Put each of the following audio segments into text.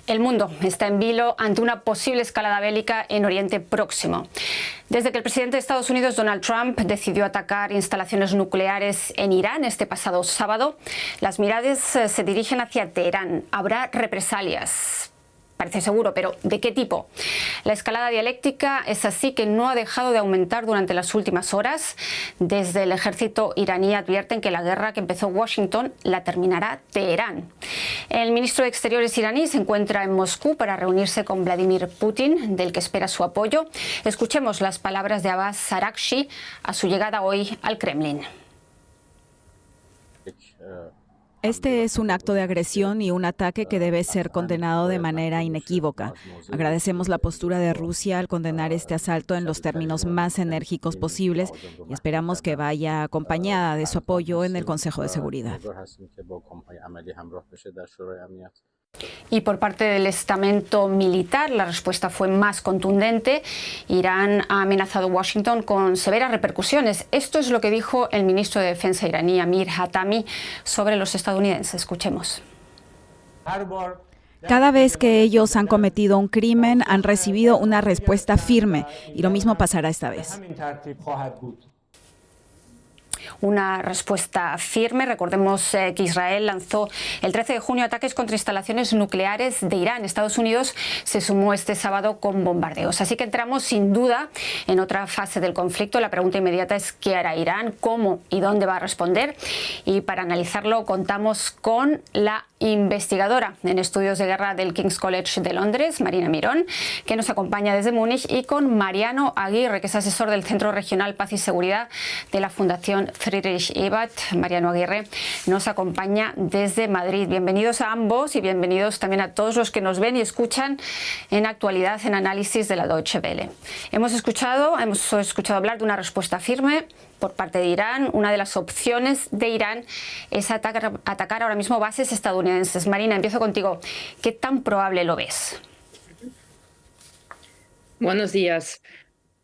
El mundo está en vilo ante una posible escalada bélica en Oriente Próximo. Desde que el presidente de Estados Unidos, Donald Trump, decidió atacar instalaciones nucleares en Irán este pasado sábado, las miradas se dirigen hacia Teherán. Habrá represalias. Parece seguro, pero ¿de qué tipo? La escalada dialéctica es así que no ha dejado de aumentar durante las últimas horas. Desde el ejército iraní advierten que la guerra que empezó Washington la terminará Teherán. El ministro de Exteriores iraní se encuentra en Moscú para reunirse con Vladimir Putin, del que espera su apoyo. Escuchemos las palabras de Abbas Araghchi a su llegada hoy al Kremlin. Este es un acto de agresión y un ataque que debe ser condenado de manera inequívoca. Agradecemos la postura de Rusia al condenar este asalto en los términos más enérgicos posibles y esperamos que vaya acompañada de su apoyo en el Consejo de Seguridad. Y por parte del estamento militar, la respuesta fue más contundente. Irán ha amenazado a Washington con severas repercusiones. Esto es lo que dijo el ministro de Defensa iraní, Amir Hatami, sobre los estadounidenses. Escuchemos. Cada vez que ellos han cometido un crimen, han recibido una respuesta firme, y lo mismo pasará esta vez. Una respuesta firme. Recordemos que Israel lanzó el 13 de junio ataques contra instalaciones nucleares de Irán. Estados Unidos se sumó este sábado con bombardeos. Así que entramos sin duda en otra fase del conflicto. La pregunta inmediata es ¿qué hará Irán? ¿Cómo y dónde va a responder? Y para analizarlo contamos con la investigadora en estudios de guerra del King's College de Londres, Marina Mirón, que nos acompaña desde Múnich, y con Mariano Aguirre, que es asesor del Centro Regional Paz y Seguridad de la Fundación Friedrich Ebert. Mariano Aguirre nos acompaña desde Madrid. Bienvenidos a ambos y bienvenidos también a todos los que nos ven y escuchan en Actualidad en Análisis de la Deutsche Welle. Hemos escuchado hablar de una respuesta firme por parte de Irán. Una de las opciones de Irán es atacar ahora mismo bases estadounidenses. Marina, empiezo contigo. ¿Qué tan probable lo ves? Buenos días.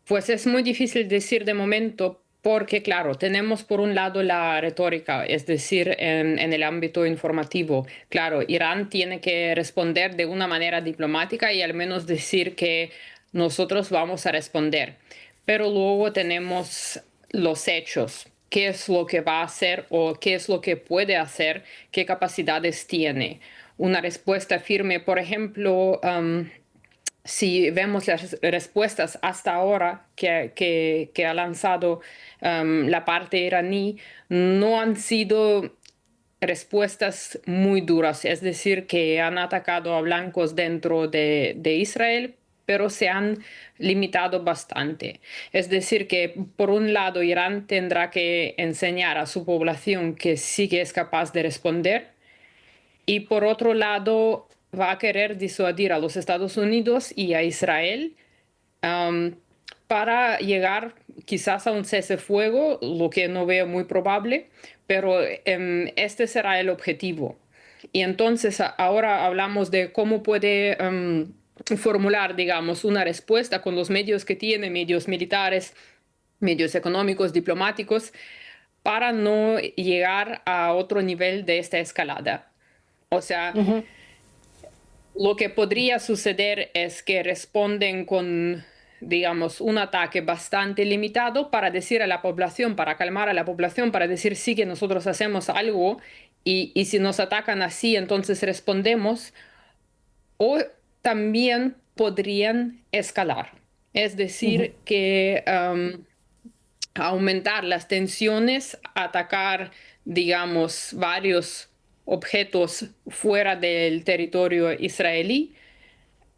Pues es muy difícil decir de momento porque, claro, tenemos por un lado la retórica, es decir, en el ámbito informativo. Claro, Irán tiene que responder de una manera diplomática y al menos decir que nosotros vamos a responder. Pero luego tenemos los hechos. ¿Qué es lo que va a hacer o qué es lo que puede hacer? ¿Qué capacidades tiene? Una respuesta firme, por ejemplo, si vemos las respuestas hasta ahora que ha lanzado la parte iraní, no han sido respuestas muy duras, es decir, que han atacado a blancos dentro de Israel, pero se han limitado bastante. Es decir, que por un lado Irán tendrá que enseñar a su población que sí que es capaz de responder, y por otro lado va a querer disuadir a los Estados Unidos y a Israel para llegar quizás a un cese-fuego, lo que no veo muy probable, pero este será el objetivo. Y entonces ahora hablamos de cómo puede formular, digamos, una respuesta con los medios que tiene, medios militares, medios económicos, diplomáticos, para no llegar a otro nivel de esta escalada. O sea, lo que podría suceder es que responden con, digamos, un ataque bastante limitado para decir a la población, para calmar a la población, para decir sí que nosotros hacemos algo y si nos atacan así, entonces respondemos. O también podrían escalar. Es decir, que aumentar las tensiones, atacar, digamos, varios objetos fuera del territorio israelí,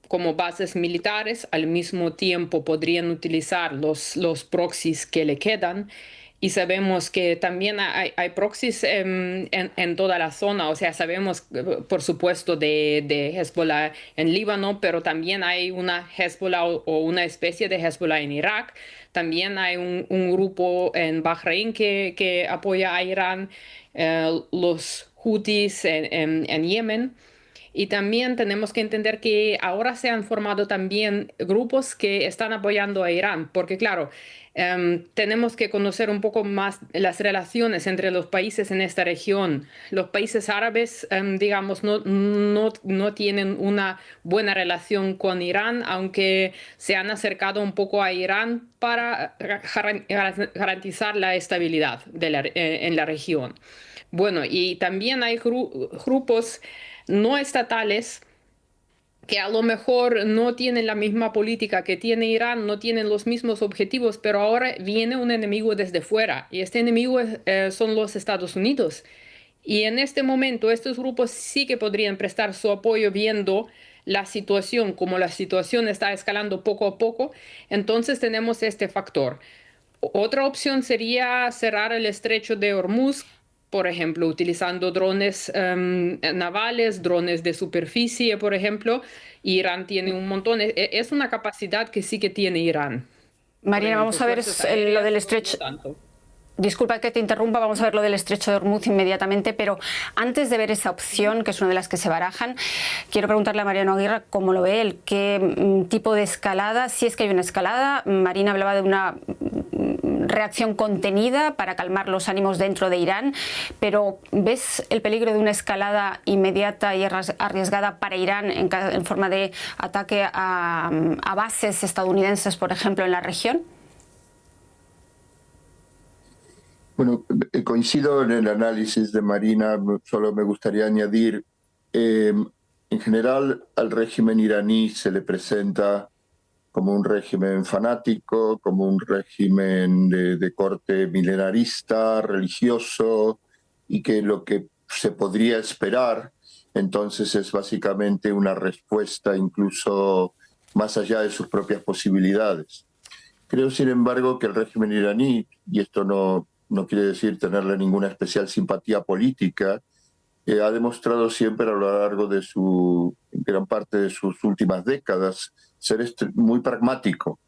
como bases militares. Al mismo tiempo podrían utilizar los proxies que le quedan. Y sabemos que también hay proxies en toda la zona. O sea, sabemos, por supuesto, de Hezbollah en Líbano, pero también hay una Hezbollah o una especie de Hezbollah en Irak. También hay un grupo en Bahrein que apoya a Irán, los Houthis en Yemen. Y también tenemos que entender que ahora se han formado también grupos que están apoyando a Irán, porque claro, tenemos que conocer un poco más las relaciones entre los países en esta región. Los países árabes, digamos, no tienen una buena relación con Irán, aunque se han acercado un poco a Irán para garantizar la estabilidad en la región. Bueno, y también hay grupos no estatales que a lo mejor no tienen la misma política que tiene Irán, no tienen los mismos objetivos, pero ahora viene un enemigo desde fuera y este enemigo son los Estados Unidos. Y en este momento estos grupos sí que podrían prestar su apoyo viendo la situación, como la situación está escalando poco a poco, entonces tenemos este factor. Otra opción sería cerrar el estrecho de Hormuz, por ejemplo, utilizando drones navales, drones de superficie, por ejemplo. Irán tiene un montón. Es una capacidad que sí que tiene Irán. Marina, vamos a ver lo del estrecho. Disculpa que te interrumpa, vamos a ver lo del estrecho de Hormuz inmediatamente, pero antes de ver esa opción, que es una de las que se barajan, quiero preguntarle a Mariano Aguirre cómo lo ve él, qué tipo de escalada, si es que hay una escalada. Marina hablaba de una reacción contenida para calmar los ánimos dentro de Irán, pero ¿ves el peligro de una escalada inmediata y arriesgada para Irán en forma de ataque a bases estadounidenses, por ejemplo, en la región? Bueno, coincido en el análisis de Marina, solo me gustaría añadir, en general al régimen iraní se le presenta como un régimen fanático, como un régimen de corte milenarista, religioso, y que lo que se podría esperar entonces es básicamente una respuesta incluso más allá de sus propias posibilidades. Creo, sin embargo, que el régimen iraní, y esto no quiere decir tenerle ninguna especial simpatía política, ha demostrado siempre a lo largo de gran parte de sus últimas décadas ser muy pragmático.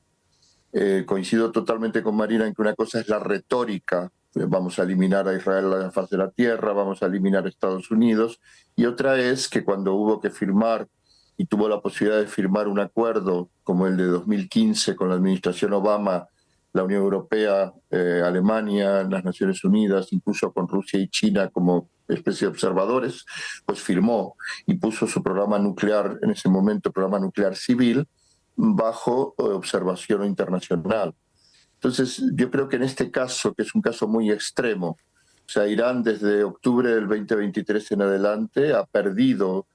Coincido totalmente con Marina en que una cosa es la retórica, vamos a eliminar a Israel de la faz de la tierra, vamos a eliminar a Estados Unidos, y otra es que cuando hubo que firmar y tuvo la posibilidad de firmar un acuerdo como el de 2015 con la administración Obama, la Unión Europea, Alemania, las Naciones Unidas, incluso con Rusia y China como especie de observadores, pues firmó y puso su programa nuclear, en ese momento programa nuclear civil, bajo observación internacional. Entonces, yo creo que en este caso, que es un caso muy extremo, o sea, Irán desde octubre del 2023 en adelante ha perdido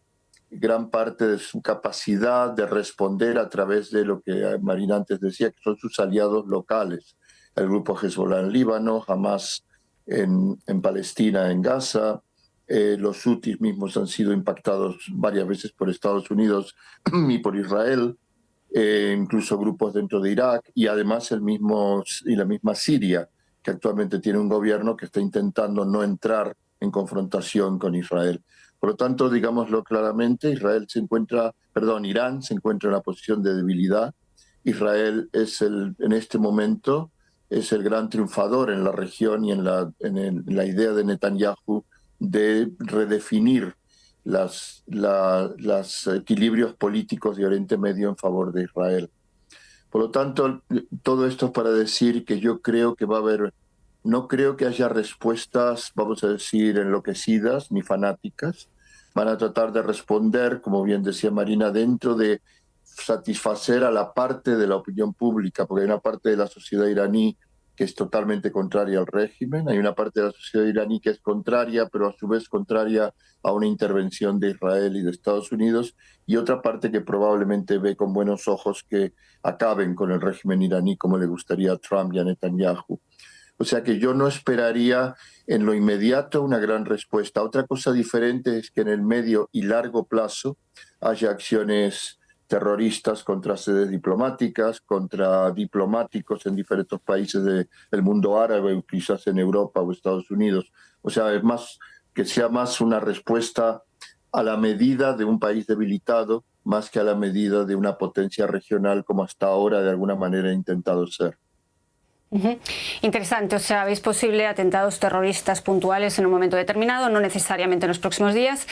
gran parte de su capacidad de responder a través de lo que Marina antes decía, que son sus aliados locales. El grupo Hezbollah en Líbano, Hamas en Palestina, en Gaza. Los hutis mismos han sido impactados varias veces por Estados Unidos y por Israel. Incluso grupos dentro de Irak y además la misma Siria, que actualmente tiene un gobierno que está intentando no entrar en confrontación con Israel. Por lo tanto, digámoslo claramente, Irán se encuentra en una posición de debilidad. Israel en este momento es el gran triunfador en la región y en la idea de Netanyahu de redefinir los equilibrios políticos de Oriente Medio en favor de Israel. Por lo tanto, todo esto es para decir que yo creo que no creo que haya respuestas, vamos a decir, enloquecidas ni fanáticas. Van a tratar de responder, como bien decía Marina, dentro de satisfacer a la parte de la opinión pública, porque hay una parte de la sociedad iraní que es totalmente contraria al régimen, hay una parte de la sociedad iraní que es contraria, pero a su vez contraria a una intervención de Israel y de Estados Unidos, y otra parte que probablemente ve con buenos ojos que acaben con el régimen iraní como le gustaría a Trump y a Netanyahu. O sea que yo no esperaría en lo inmediato una gran respuesta. Otra cosa diferente es que en el medio y largo plazo haya acciones terroristas contra sedes diplomáticas, contra diplomáticos en diferentes países del mundo árabe, o quizás en Europa o Estados Unidos. O sea, que sea más una respuesta a la medida de un país debilitado, más que a la medida de una potencia regional como hasta ahora de alguna manera ha intentado ser. Interesante, o sea, ¿veis posible atentados terroristas puntuales en un momento determinado, no necesariamente en los próximos días?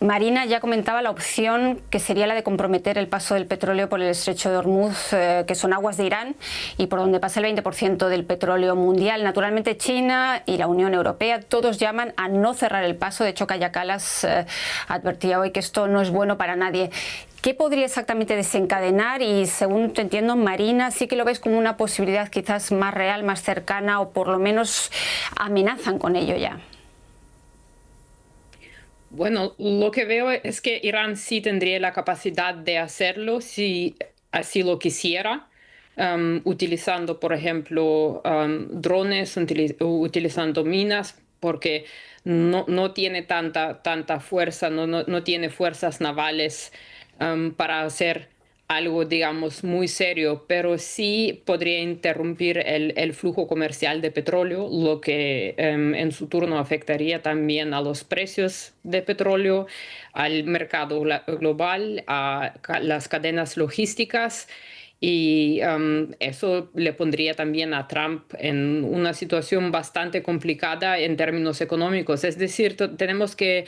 Marina ya comentaba la opción que sería la de comprometer el paso del petróleo por el estrecho de Hormuz, que son aguas de Irán y por donde pasa el 20% del petróleo mundial. Naturalmente China y la Unión Europea todos llaman a no cerrar el paso. De hecho, Kaja Kallas advertía hoy que esto no es bueno para nadie. ¿Qué podría exactamente desencadenar? Y según te entiendo, Marina, sí que lo ves como una posibilidad quizás más real, más cercana, o por lo menos amenazan con ello ya. Bueno, lo que veo es que Irán sí tendría la capacidad de hacerlo si así lo quisiera, utilizando, por ejemplo, drones, utilizando minas, porque no tiene tanta fuerza, no tiene fuerzas navales para hacer algo, digamos, muy serio, pero sí podría interrumpir el flujo comercial de petróleo, lo que en su turno afectaría también a los precios de petróleo, al mercado global, a las cadenas logísticas. Y eso le pondría también a Trump en una situación bastante complicada en términos económicos. Es decir, tenemos que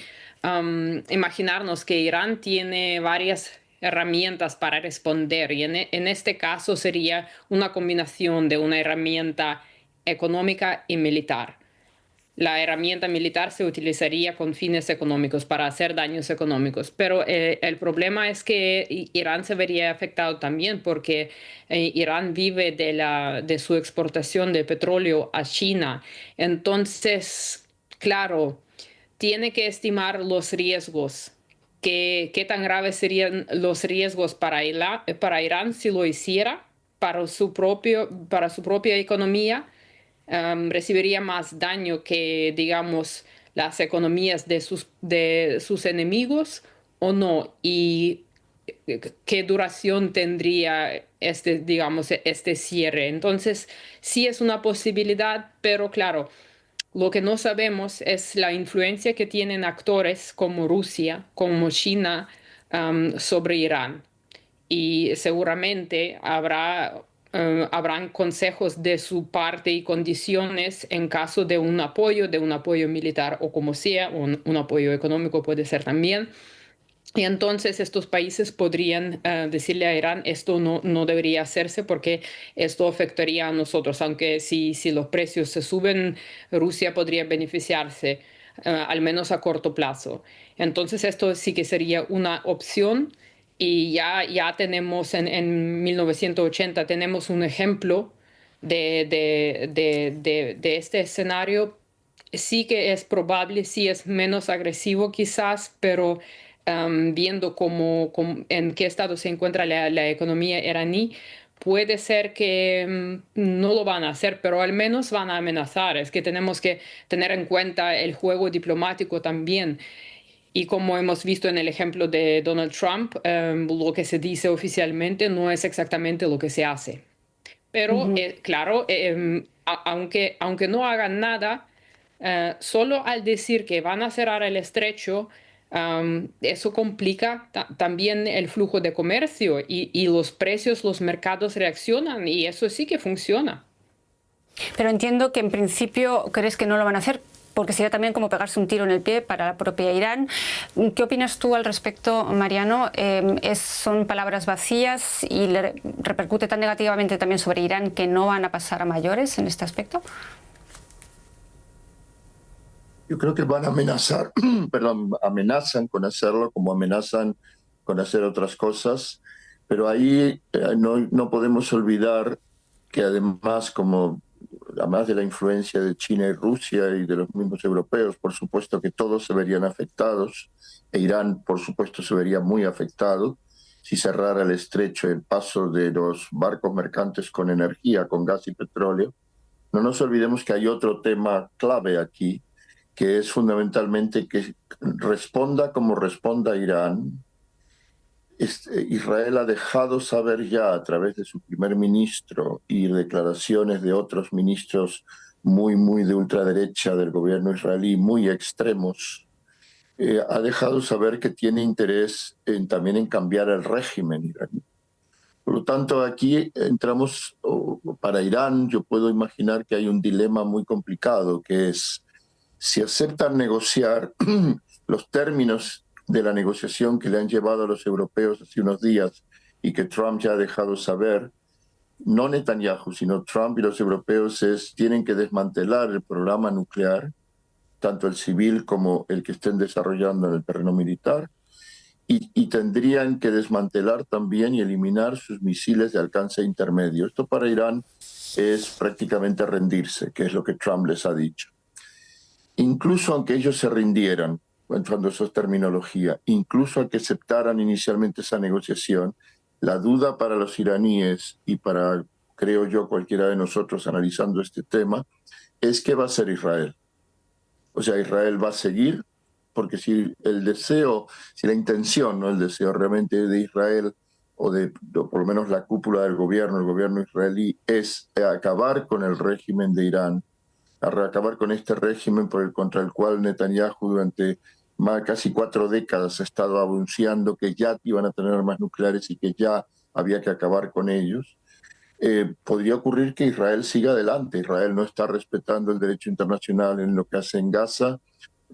imaginarnos que Irán tiene varias herramientas para responder y en este caso sería una combinación de una herramienta económica y militar. La herramienta militar se utilizaría con fines económicos para hacer daños económicos, pero el problema es que Irán se vería afectado también porque Irán vive de su exportación de petróleo a China. Entonces, claro, tiene que estimar los riesgos. ¿Qué tan graves serían los riesgos para Irán si lo hiciera para su propia economía? Recibiría más daño que, digamos, las economías de sus enemigos o no, y qué duración tendría digamos, este cierre. Entonces, sí es una posibilidad, pero claro, lo que no sabemos es la influencia que tienen actores como Rusia, como China, sobre Irán. Y seguramente habrán consejos de su parte y condiciones en caso de un apoyo militar o como sea, un apoyo económico puede ser también. Y entonces estos países podrían decirle a Irán, esto no debería hacerse porque esto afectaría a nosotros, aunque si los precios se suben, Rusia podría beneficiarse, al menos a corto plazo. Entonces esto sí que sería una opción y ya tenemos en 1980, tenemos un ejemplo de este escenario. Sí que es probable, sí es menos agresivo quizás, pero viendo en qué estado se encuentra la economía iraní, puede ser que no lo van a hacer, pero al menos van a amenazar. Es que tenemos que tener en cuenta el juego diplomático también. Y como hemos visto en el ejemplo de Donald Trump, lo que se dice oficialmente no es exactamente lo que se hace. Pero claro, aunque no hagan nada, solo al decir que van a cerrar el estrecho, eso complica también el flujo de comercio y los precios, los mercados reaccionan y eso sí que funciona. Pero entiendo que en principio crees que no lo van a hacer, porque sería también como pegarse un tiro en el pie para la propia Irán. ¿Qué opinas tú al respecto, Mariano? ¿Son palabras vacías y le repercute tan negativamente también sobre Irán que no van a pasar a mayores en este aspecto? Yo creo que van a amenazar, perdón, amenazan con hacerlo como amenazan con hacer otras cosas, pero ahí no podemos olvidar que además de la influencia de China y Rusia y de los mismos europeos, por supuesto que todos se verían afectados, e Irán, por supuesto, se vería muy afectado si cerrara el estrecho, el paso de los barcos mercantes con energía, con gas y petróleo. No nos olvidemos que hay otro tema clave aquí, que es fundamentalmente que responda como responda Irán. Israel ha dejado saber ya a través de su primer ministro y declaraciones de otros ministros muy de ultraderecha del gobierno israelí, muy extremos, ha dejado saber que tiene interés también en cambiar el régimen iraní. Por lo tanto, aquí entramos, para Irán, yo puedo imaginar que hay un dilema muy complicado, que es si aceptan negociar los términos de la negociación que le han llevado a los europeos hace unos días y que Trump ya ha dejado saber, no Netanyahu, sino Trump y los europeos, tienen que desmantelar el programa nuclear, tanto el civil como el que estén desarrollando en el terreno militar, y tendrían que desmantelar también y eliminar sus misiles de alcance intermedio. Esto para Irán es prácticamente rendirse, que es lo que Trump les ha dicho. Incluso aunque ellos se rindieran, cuando eso es terminología, incluso aunque aceptaran inicialmente esa negociación, la duda para los iraníes y para, creo yo, cualquiera de nosotros analizando este tema, es qué va a hacer Israel. O sea, Israel va a seguir, porque si el deseo, si la intención, no el deseo realmente de Israel, o por lo menos la cúpula del gobierno, el gobierno israelí, es acabar con el régimen de Irán, acabar con este régimen contra el cual Netanyahu durante casi 4 décadas ha estado anunciando que ya iban a tener armas nucleares y que ya había que acabar con ellos, podría ocurrir que Israel siga adelante. Israel no está respetando el derecho internacional en lo que hace en Gaza,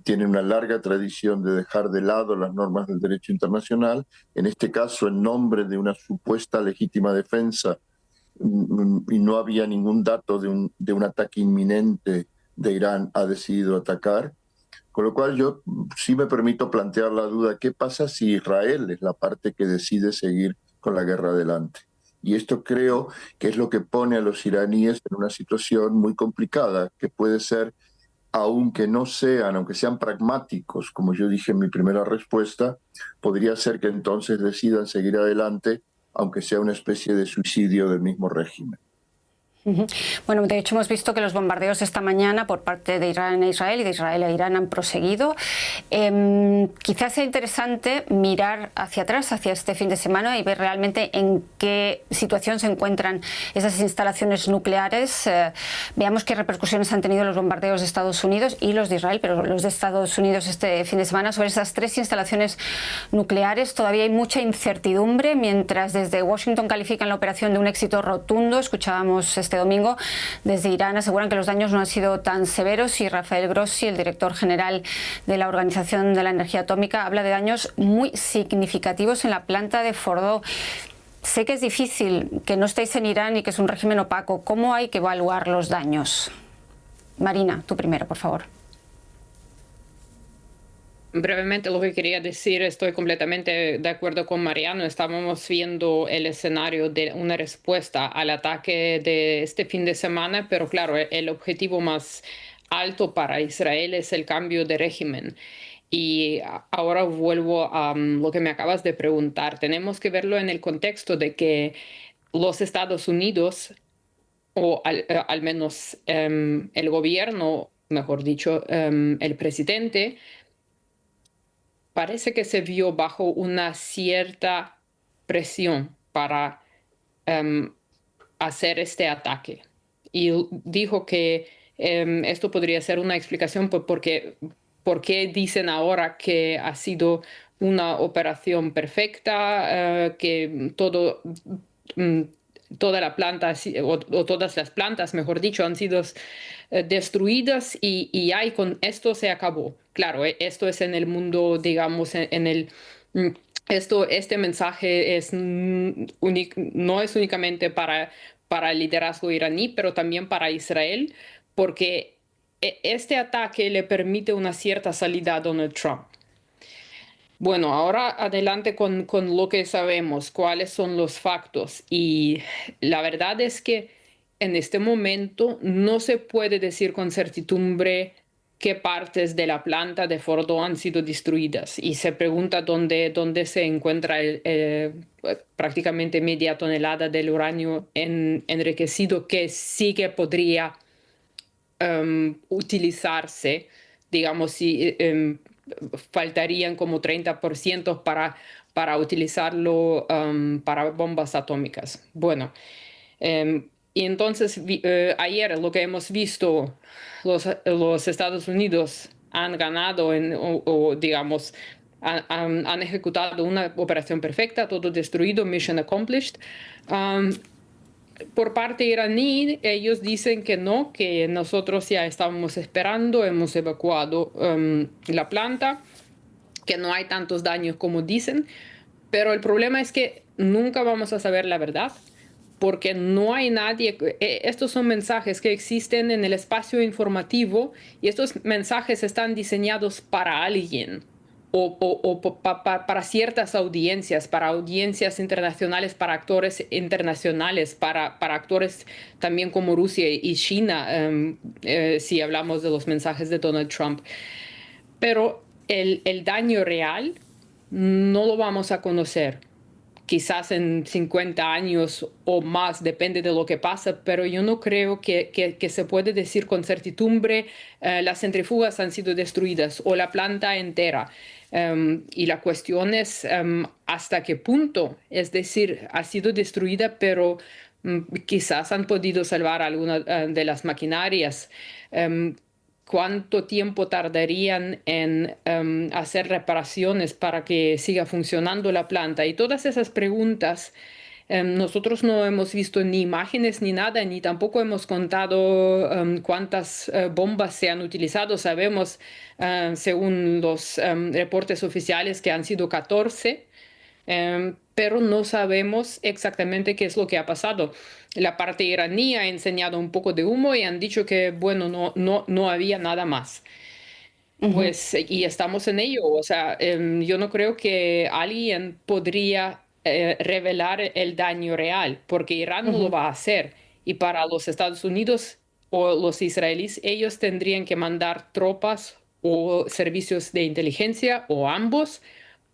tiene una larga tradición de dejar de lado las normas del derecho internacional, en este caso en nombre de una supuesta legítima defensa, y no había ningún dato de un ataque inminente de Irán, ha decidido atacar. Con lo cual yo sí me permito plantear la duda, ¿qué pasa si Israel es la parte que decide seguir con la guerra adelante? Y esto creo que es lo que pone a los iraníes en una situación muy complicada, que puede ser, aunque sean pragmáticos, como yo dije en mi primera respuesta, podría ser que entonces decidan seguir adelante, aunque sea una especie de suicidio del mismo régimen. Bueno, de hecho hemos visto que los bombardeos esta mañana por parte de Irán e Israel y de Israel e Irán han proseguido. Quizás sea interesante mirar hacia atrás, hacia este fin de semana, y ver realmente en qué situación se encuentran esas instalaciones nucleares. Veamos qué repercusiones han tenido los bombardeos de Estados Unidos y los de Israel, pero los de Estados Unidos este fin de semana sobre esas 3 instalaciones nucleares. Todavía hay mucha incertidumbre, mientras desde Washington califican la operación de un éxito rotundo. Escuchábamos este domingo. Desde Irán aseguran que los daños no han sido tan severos, y Rafael Grossi, el director general de la Organización de la Energía Atómica, habla de daños muy significativos en la planta de Fordow. Sé que es difícil, que no estéis en Irán y que es un régimen opaco. ¿Cómo hay que evaluar los daños? Marina, tú primero, por favor. Brevemente lo que quería decir, estoy completamente de acuerdo con Mariano. Estábamos viendo el escenario de una respuesta al ataque de este fin de semana, pero claro, el objetivo más alto para Israel es el cambio de régimen. Y ahora vuelvo a lo que me acabas de preguntar. Tenemos que verlo en el contexto de que los Estados Unidos, o al menos el gobierno, mejor dicho, el presidente, parece que se vio bajo una cierta presión para hacer este ataque. Y dijo que esto podría ser una explicación por qué dicen ahora que ha sido una operación perfecta, que toda la planta, o todas las plantas, mejor dicho, han sido destruidas, y con esto se acabó. Claro, esto es en el mundo, digamos, este mensaje no es únicamente para el liderazgo iraní, pero también para Israel, porque este ataque le permite una cierta salida a Donald Trump. Bueno, ahora adelante con lo que sabemos, cuáles son los factos. Y la verdad es que en este momento no se puede decir con certidumbre qué partes de la planta de Fordow han sido destruidas. Y se pregunta dónde se encuentra prácticamente media tonelada del uranio enriquecido, que sí que podría utilizarse, digamos, si faltarían como 30% para utilizarlo para bombas atómicas. Bueno, y entonces ayer lo que hemos visto, los Estados Unidos han ganado digamos, han ejecutado una operación perfecta, todo destruido, mission accomplished. Por parte iraní, ellos dicen que no, que nosotros ya estábamos esperando, hemos evacuado la planta, que no hay tantos daños como dicen, pero el problema es que nunca vamos a saber la verdad, porque no hay nadie. Estos son mensajes que existen en el espacio informativo y estos mensajes están diseñados para alguien para ciertas audiencias, para audiencias internacionales, para actores internacionales, para actores también como Rusia y China, si hablamos de los mensajes de Donald Trump. Pero el daño real no lo vamos a conocer. Quizás en 50 años o más, depende de lo que pasa, pero yo no creo que se puede decir con certidumbre las centrífugas han sido destruidas o la planta entera. Y la cuestión es hasta qué punto, es decir, ha sido destruida, pero quizás han podido salvar algunas de las maquinarias. ¿Cuánto tiempo tardarían en hacer reparaciones para que siga funcionando la planta? Y todas esas preguntas, nosotros no hemos visto ni imágenes ni nada, ni tampoco hemos contado cuántas bombas se han utilizado. Sabemos, según los reportes oficiales, que han sido 14. Pero no sabemos exactamente qué es lo que ha pasado. La parte iraní ha enseñado un poco de humo y han dicho que, bueno, no había nada más. Pues, y estamos en ello. O sea, yo no creo que alguien podría revelar el daño real, porque Irán no lo va a hacer. Y para los Estados Unidos o los israelíes, ellos tendrían que mandar tropas o servicios de inteligencia o ambos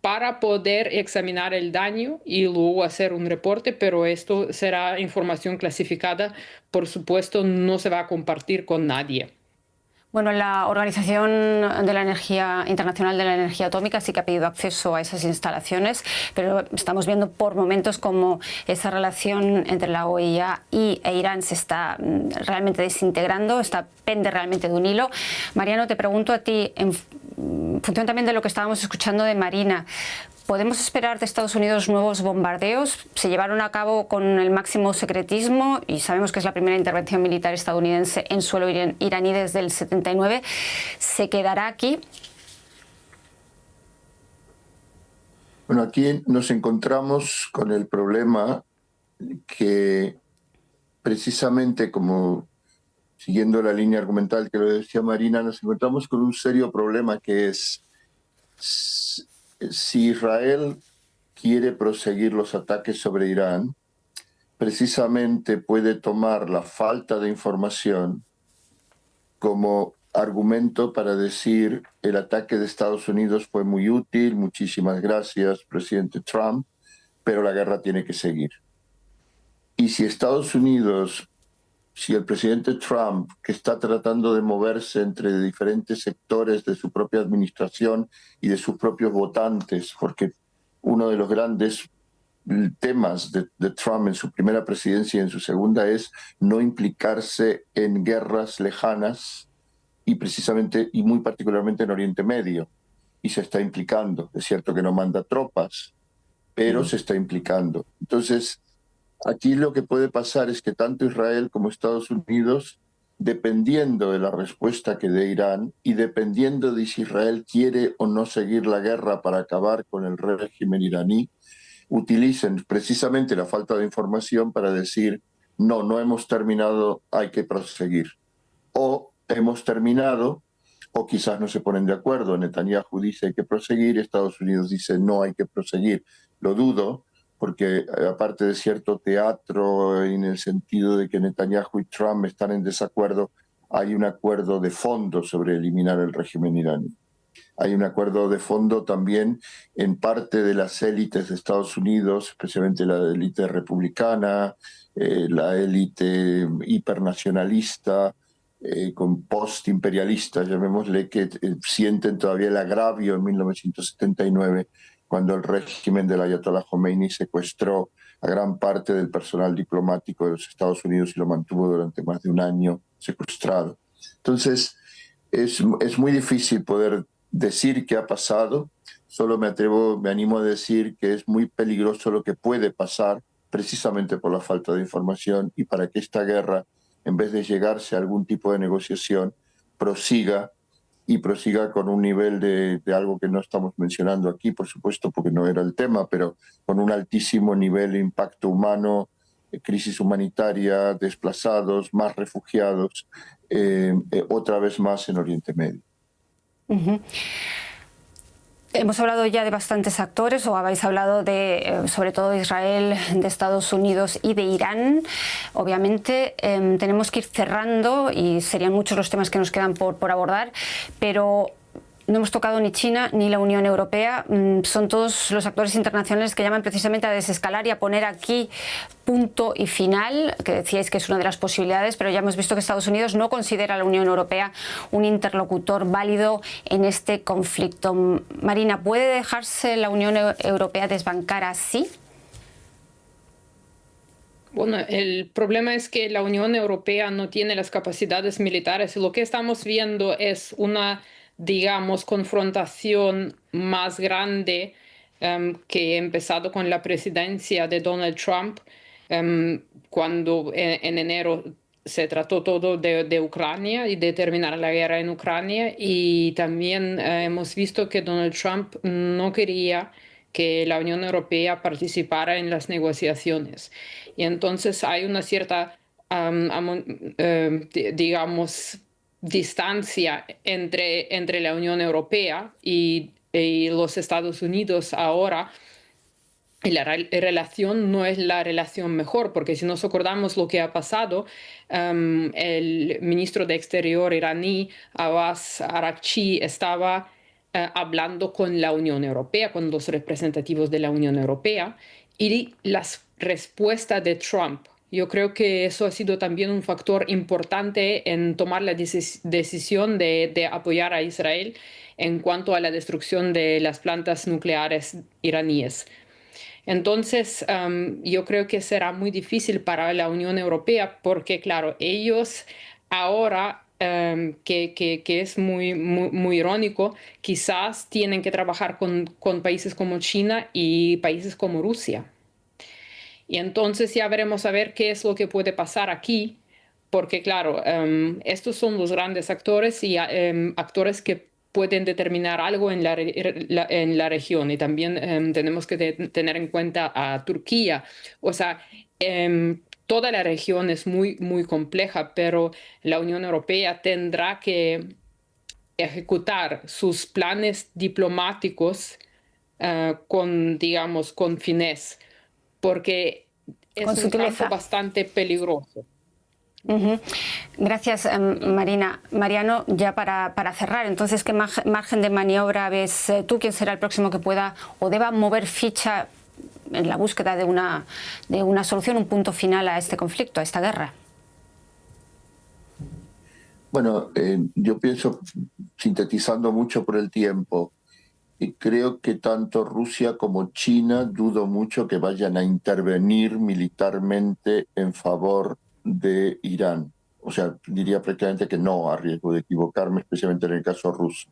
para poder examinar el daño y luego hacer un reporte, pero esto será información clasificada. Por supuesto, no se va a compartir con nadie. Bueno, la Organización de la Energía Internacional de la Energía Atómica sí que ha pedido acceso a esas instalaciones, pero estamos viendo por momentos cómo esa relación entre la OEA e Irán se está realmente desintegrando, pende realmente de un hilo. Mariano, te pregunto a ti, en función también de lo que estábamos escuchando de Marina, ¿podemos esperar de Estados Unidos nuevos bombardeos? Se llevaron a cabo con el máximo secretismo y sabemos que es la primera intervención militar estadounidense en suelo iraní desde el 79. ¿Se quedará aquí? Bueno, aquí nos encontramos con el problema que precisamente como siguiendo la línea argumental que lo decía Marina, nos encontramos con un serio problema que es si Israel quiere proseguir los ataques sobre Irán, precisamente puede tomar la falta de información como argumento para decir el ataque de Estados Unidos fue muy útil, muchísimas gracias, presidente Trump, pero la guerra tiene que seguir. Y si Estados Unidos, si el presidente Trump, que está tratando de moverse entre diferentes sectores de su propia administración y de sus propios votantes, porque uno de los grandes temas de Trump en su primera presidencia y en su segunda es no implicarse en guerras lejanas y precisamente y muy particularmente en Oriente Medio, y se está implicando. Es cierto que no manda tropas, pero se está implicando. Entonces, aquí lo que puede pasar es que tanto Israel como Estados Unidos, dependiendo de la respuesta que dé Irán y dependiendo de si Israel quiere o no seguir la guerra para acabar con el régimen iraní, utilicen precisamente la falta de información para decir no hemos terminado, hay que proseguir. O hemos terminado, o quizás no se ponen de acuerdo. Netanyahu dice hay que proseguir, Estados Unidos dice no hay que proseguir. Lo dudo, porque aparte de cierto teatro en el sentido de que Netanyahu y Trump están en desacuerdo, hay un acuerdo de fondo sobre eliminar el régimen iraní. Hay un acuerdo de fondo también en parte de las élites de Estados Unidos, especialmente la élite republicana, la élite hipernacionalista, con post-imperialista, llamémosle, que sienten todavía el agravio en 1979, cuando el régimen del Ayatollah Khomeini secuestró a gran parte del personal diplomático de los Estados Unidos y lo mantuvo durante más de un año secuestrado. Entonces, es muy difícil poder decir qué ha pasado. Solo me animo a decir que es muy peligroso lo que puede pasar, precisamente por la falta de información y para que esta guerra, en vez de llegarse a algún tipo de negociación, prosiga y prosiga con un nivel de algo que no estamos mencionando aquí, por supuesto, porque no era el tema, pero con un altísimo nivel de impacto humano, crisis humanitaria, desplazados, más refugiados, otra vez más en Oriente Medio. Uh-huh. Hemos hablado ya de bastantes actores, o habéis hablado de, sobre todo de Israel, de Estados Unidos y de Irán. Obviamente tenemos que ir cerrando y serían muchos los temas que nos quedan por abordar, pero no hemos tocado ni China ni la Unión Europea. Son todos los actores internacionales que llaman precisamente a desescalar y a poner aquí punto y final, que decíais que es una de las posibilidades, pero ya hemos visto que Estados Unidos no considera a la Unión Europea un interlocutor válido en este conflicto. Marina, ¿puede dejarse la Unión Europea desbancar así? Bueno, el problema es que la Unión Europea no tiene las capacidades militares y lo que estamos viendo es una, digamos, confrontación más grande que ha empezado con la presidencia de Donald Trump, cuando en enero se trató todo de Ucrania y de terminar la guerra en Ucrania, y también hemos visto que Donald Trump no quería que la Unión Europea participara en las negociaciones. Y entonces hay una cierta, digamos, distancia entre la Unión Europea y los Estados Unidos ahora. Y la relación no es la relación mejor, porque si nos acordamos lo que ha pasado, el ministro de Exterior iraní, Abbas Araghchi, estaba hablando con la Unión Europea, con los representativos de la Unión Europea, y la respuesta de Trump. Yo creo que eso ha sido también un factor importante en tomar la decisión de apoyar a Israel en cuanto a la destrucción de las plantas nucleares iraníes. Entonces, yo creo que será muy difícil para la Unión Europea porque, claro, ellos ahora, que es muy irónico, quizás tienen que trabajar con países como China y países como Rusia. Y entonces ya veremos a ver qué es lo que puede pasar aquí, porque, claro, estos son los grandes actores y actores que pueden determinar algo en la región. Y también tenemos que tener en cuenta a Turquía. O sea, toda la región es muy compleja, pero la Unión Europea tendrá que ejecutar sus planes diplomáticos con finés, porque es un campo bastante peligroso. Uh-huh. Gracias, Marina. Mariano, ya para cerrar, entonces, ¿qué margen de maniobra ves tú? ¿Quién será el próximo que pueda o deba mover ficha en la búsqueda de una solución, un punto final a este conflicto, a esta guerra? Bueno, yo pienso, sintetizando mucho por el tiempo, y creo que tanto Rusia como China dudo mucho que vayan a intervenir militarmente en favor de Irán. O sea, diría prácticamente que no, a riesgo de equivocarme, especialmente en el caso ruso.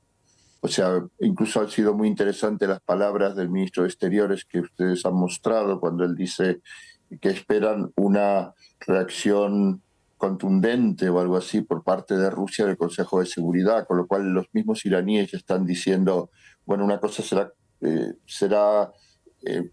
O sea, incluso han sido muy interesantes las palabras del ministro de Exteriores que ustedes han mostrado cuando él dice que esperan una reacción contundente o algo así por parte de Rusia del Consejo de Seguridad, con lo cual los mismos iraníes ya están diciendo, bueno, una cosa será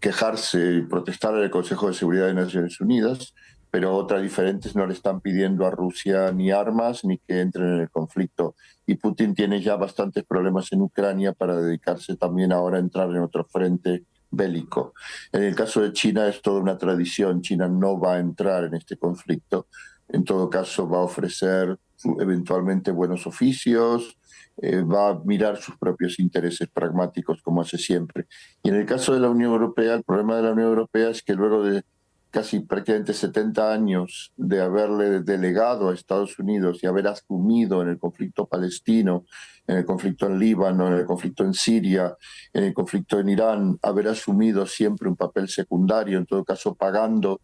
quejarse y protestar en el Consejo de Seguridad de Naciones Unidas, pero otra diferente es no le están pidiendo a Rusia ni armas ni que entren en el conflicto. Y Putin tiene ya bastantes problemas en Ucrania para dedicarse también ahora a entrar en otro frente bélico. En el caso de China es toda una tradición. China no va a entrar en este conflicto. En todo caso va a ofrecer eventualmente buenos oficios, va a mirar sus propios intereses pragmáticos como hace siempre. Y en el caso de la Unión Europea, el problema de la Unión Europea es que luego de casi prácticamente 70 años de haberle delegado a Estados Unidos y haber asumido en el conflicto palestino, en el conflicto en Líbano, en el conflicto en Siria, en el conflicto en Irán, haber asumido siempre un papel secundario, en todo caso pagando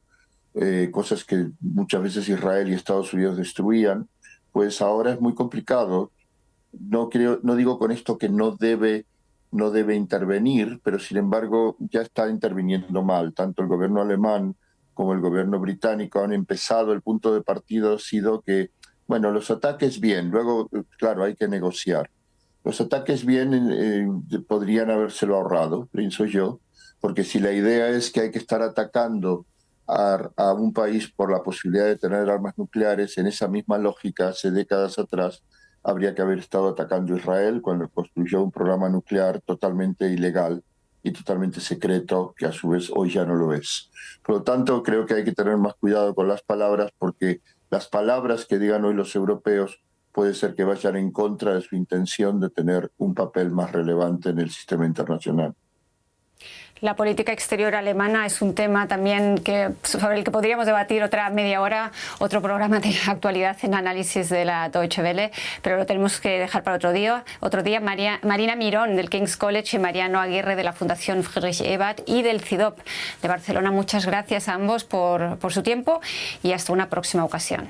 cosas que muchas veces Israel y Estados Unidos destruían, pues ahora es muy complicado. No digo con esto que no debe intervenir, pero sin embargo ya está interviniendo mal. Tanto el gobierno alemán como el gobierno británico han empezado, el punto de partida ha sido que, bueno, los ataques bien, luego, claro, hay que negociar. Los ataques podrían habérselo ahorrado, pienso yo, porque si la idea es que hay que estar atacando a un país por la posibilidad de tener armas nucleares, en esa misma lógica, hace décadas atrás, habría que haber estado atacando a Israel cuando construyó un programa nuclear totalmente ilegal y totalmente secreto, que a su vez hoy ya no lo es. Por lo tanto, creo que hay que tener más cuidado con las palabras, porque las palabras que digan hoy los europeos puede ser que vayan en contra de su intención de tener un papel más relevante en el sistema internacional. La política exterior alemana es un tema también sobre el que podríamos debatir otra media hora, otro programa de actualidad en análisis de la Deutsche Welle, pero lo tenemos que dejar para otro día. Marina Mirón del King's College y Mariano Aguirre de la Fundación Friedrich Ebert y del CIDOB de Barcelona. Muchas gracias a ambos por su tiempo y hasta una próxima ocasión.